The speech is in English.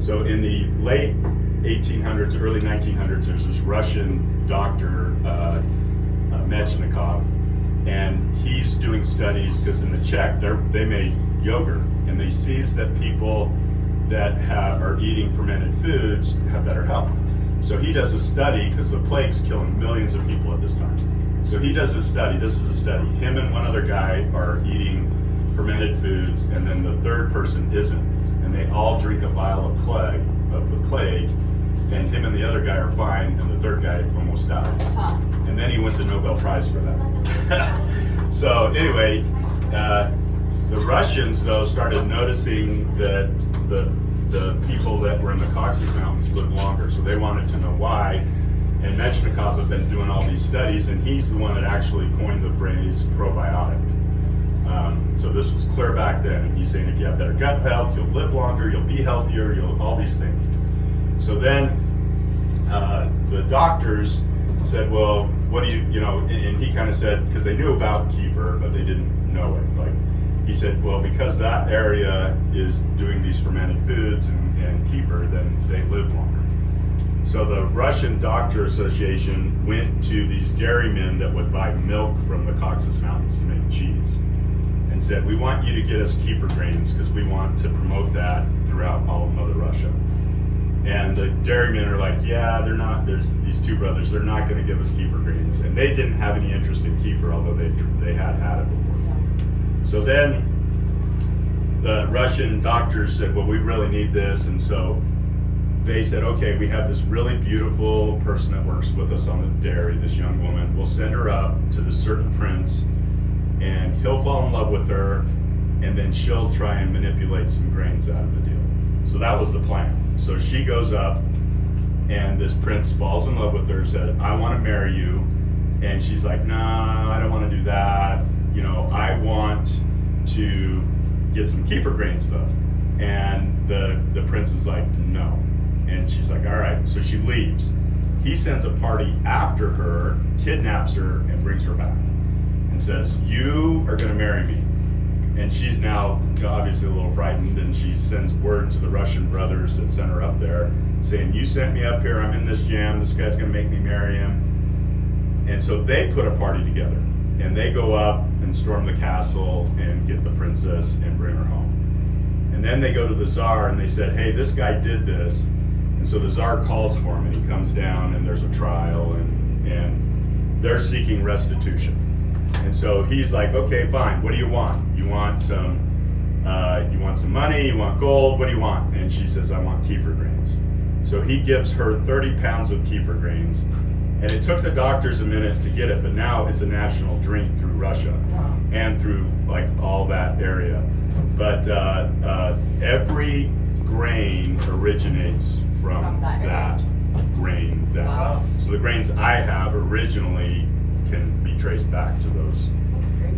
So in the late 1800s, early 1900s, there's this Russian doctor, Mechnikov, and he's doing studies because in the Czech, they made yogurt, and he sees that people that are eating fermented foods have better health. So he does a study, because the plague's killing millions of people at this time. So he does a study, this is a study, him and one other guy are eating fermented foods, and then the third person isn't. And they all drink a vial of the plague, and him and the other guy are fine, and the third guy almost dies. And then he wins a Nobel Prize for that. So anyway, the Russians, though, started noticing that the people that were in the Caucasus Mountains lived longer, so they wanted to know why. And Mechnikov had been doing all these studies, and he's the one that actually coined the phrase probiotic. So this was clear back then, and he's saying if you have better gut health, you'll live longer, you'll be healthier, all these things. So then the doctors said, well, what do you know, and he kind of said, because they knew about kefir, but they didn't know it. Like, he said, well, because that area is doing these fermented foods and kefir, then they live longer. So the Russian Doctor Association went to these dairymen that would buy milk from the Caucasus Mountains to make cheese, and said, we want you to get us kefir grains because we want to promote that throughout all of Mother Russia. And the dairymen are like, yeah, they're not, there's these two brothers, they're not going to give us kefir grains. And they didn't have any interest in kefir, although they had it before. So then the Russian doctors said, well, we really need this. And so they said, okay, we have this really beautiful person that works with us on the dairy, this young woman. We'll send her up to this certain prince, and he'll fall in love with her, and then she'll try and manipulate some grains out of the deal. So that was the plan. So she goes up, and this prince falls in love with her, said, I want to marry you. And she's like, nah, I don't want to do that. You know, I want to get some kefir grains though. And the prince is like, no. And she's like, all right. So she leaves. He sends a party after her, kidnaps her, and brings her back, and says, you are going to marry me. And she's now obviously a little frightened, and she sends word to the Russian brothers that sent her up there, saying, you sent me up here, I'm in this jam, this guy's going to make me marry him. And so they put a party together, and they go up and storm the castle and get the princess and bring her home. And then they go to the Tsar, and they said, hey, this guy did this. And so the Tsar calls for him, and he comes down, and there's a trial, and they're seeking restitution. And so he's like, okay, fine, what do you want? You want some money, you want gold, what do you want? And she says, I want kefir grains. So he gives her 30 pounds of kefir grains, and it took the doctors a minute to get it, but now it's a national drink through Russia and through like all that area. But every grain originates from that grain. So the grains I have originally can be traced back to those. That's crazy.